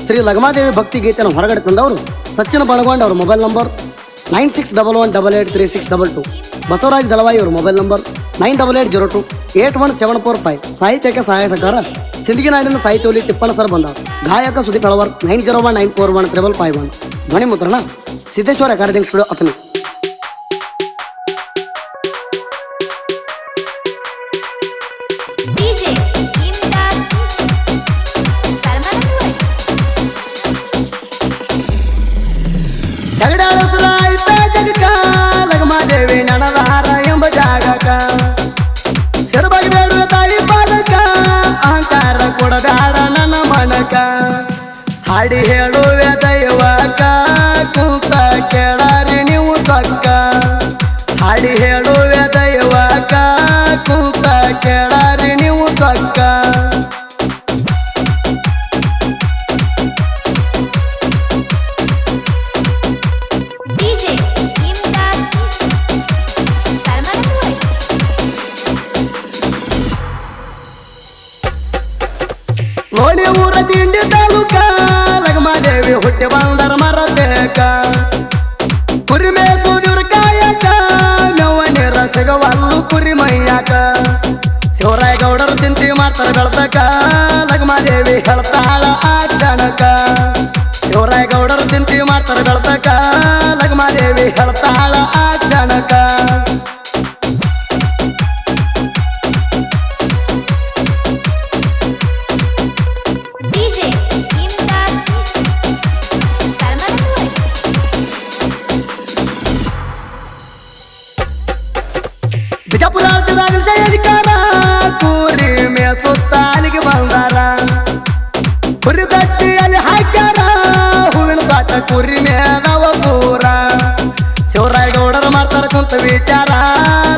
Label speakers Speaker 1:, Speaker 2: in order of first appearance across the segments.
Speaker 1: ಶ್ರೀ ಲಗಮಾದೇವಿ ಭಕ್ತಿ ಗೀತೆಯನ್ನು ಹೊರಗಡೆ ತಂದವರು ಸಚಿನ್ ಬಣಗೊಂಡ್ ಅವ್ರ ಮೊಬೈಲ್ ನಂಬರ್ 9611883622. ಬಸವರಾಜ್ ದಳವಾಯಿ ಅವ್ರ ಮೊಬೈಲ್ ನಂಬರ್ 9880281745. ಸಾಹಿತ್ಯಕ್ಕೆ ಸಹಾಯ ಸಹಕಾರ ಸಿಂದಗಿ ನಾಡಿನ ಸಾಹಿತ್ಯವಲ್ಲಿ ತಿಪ್ಪಣ್ಣ ಸರ್ ಬಂದ. ಗಾಯಕ ಸುದೀಪ್ ಹಳವರ್ 9019415551. ಧ್ವನಿ ಮುದ್ರಣ ಸಿದ್ದೇಶ್ವರ ರೆಕಾರ್ಡಿಂಗ್ ಸ್ಟುಡಿಯೋ ಅತನಿ. ಲಗಮಾದೇವಿ ನನದಾರ ಎಂಬ ಜಾಗಕ ಶರಬಾಗಿ ಬೇಡುವ ತಾಯಿ ಪಾದಕ ಅಹಂಕಾರ ಕೊಡಬೇಡ ನನ್ನ ಮನಕ. ಹಾಡಿ ಹೇಳುವೆ ದೈವಕ ಕೂತ ಕೇಳಾರಿ ನೀವು ತಕ್ಕ. ಹಾಡಿ ಹೇಳುವೆ ದೈವಕ ಕೂತ ಕೇಳಾರಿ ನೀವು ತಕ್ಕ. ಲೋಣಿ ಊರ ತಿಂಡಿ ತಾಲೂಕ ಲಗಮಾದೇವಿ ಹುಟ್ಟಿ ಬಂದರ ಮರಬೇಕ. ಕುರಿ ಮೇಸೂದಿವ್ರ ಕಾಯಕ ಮೆವ್ವನಿರ ಸಿಗವಲ್ಲು ಕುರಿ ಮೈಯಾಕ. ಶಿವರಾಯ ಗೌಡರು ಚಿಂತೆ ಮಾಡ್ತಾರ ಬೆಳ್ತಕ ಲಗಮಾದೇವಿ ಹೇಳ್ತಾಳ ಆ ಕ್ಷಣಕ. ಶಿವರಾಯ ಗೌಡರು ಚಿಂತೆ ಮಾಡ್ತಾರ ಬೆಳ್ತಕ ಲಗಮಾದೇವಿ ಹೇಳ್ತಾಳ ಆ ಕ್ಷಣಕ. ಬಿಜಾಪುರಾರ್ಧದಾಗ ಅಧಿಕಾರ ಕೂರಿ ಮೇಸುತ್ತ ಅಲ್ಲಿಗೆ ಬಂದಾರ. ಕುರಿ ದಟ್ಟಿಯಲ್ಲಿ ಹಾಕ್ಯಾರ ಹೂವಿನ ಬಾಟ ಕುರಿ ಮೇದವ ಪೂರ. ಶಿವರಾಯ ಗೌಡರ ಮಾಡ್ತಾರ ಕುಂತ ವಿಚಾರ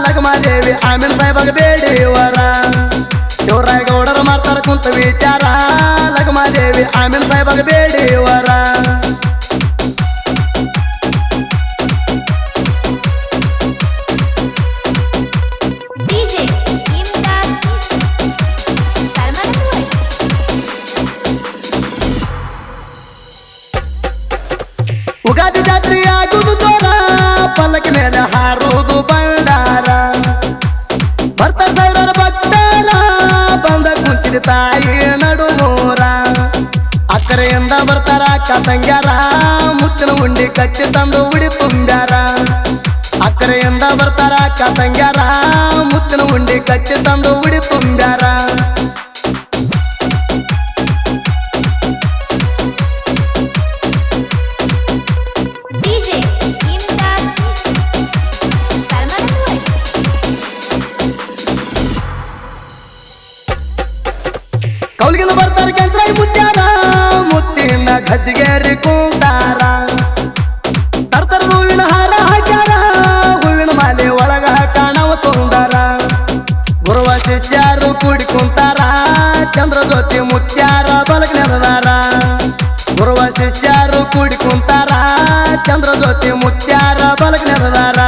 Speaker 1: ಲಗಮಾದೇವಿ ಆಮೇಲೆ ಸಾಹೇಬಾಗ ಬೇಡಿವರ. ಶಿವರಾಯ ಗೌಡರ ಮಾಡ್ತಾರ ಕುಂತ ವಿಚಾರ ಲಗಮಾದೇವಿ ಆಮೇಲೆ ಸಾಹೇಬಾಗ ಬೇಡಿವರ. ಉಗಾದಿ ಜಾತ್ರೆ ಆಗುದು ತೋರ ಪಲ್ಲಕ್ಕಿ ಮೇಲೆ ಹಾರುವುದು ಬಂಡಾರ. ಬರ್ತಾರ ಸಾವಿರಾರ ಭಕ್ತರ ಬಂದ ಕುಂತಿದ ತಾಯಿ ನಡುಮೂರ. ಅಕ್ಕರೆಯಿಂದ ಬರ್ತಾರ ಅಕ್ಕ ತಂಗ್ಯಾರ ಮುತ್ತಿನ ಉಂಡಿ ಕಟ್ಟಿ ತಂದು ಉಡಿ ತುಂಬ್ಯಾರ. ಅಕ್ಕರೆಯಿಂದ ಬರ್ತಾರ ಅಕ್ಕ ತಂಗ್ಯಾರ ಮುತ್ತಿನ ಉಂಡಿ ಕಟ್ಟಿ ತಂದು ಉಡಿ ತುಂಬ್ಯಾರ. ಕೌಲಿಗೆಲ್ಲ ಬರ್ತಾರ ಕೆಂತ್ರಾಯಿ ಮುತ್ಯಾರ ಮುತ್ತಿನ ಗದ್ದಿಗೇರಿ ಕುಂತಾರ. ತರ್ತರ ಹೂವಿನ ಹಾರ ಹಾಕ್ಯಾರ ಹೂವಿನ ಮಾಲೆ ಒಳಗ ಕಾಣವ ಸುಂದರ. ಗುರುವ ಶಿಷ್ಯರು ಕೂಡಿ ಕುಂತಾರ ಚಂದ್ರ ಜ್ಯೋತಿ ಮುತ್ಯಾರ ಬಲಕ್ ನೆನದಾರ. ಗುರುವ ಶಿಷ್ಯರು ಕೂಡಿ ಕುಂತಾರ ಚಂದ್ರ ಜ್ಯೋತಿ ಮುತ್ಯಾರ ಬಲಕ್ ನೆನದಾರ.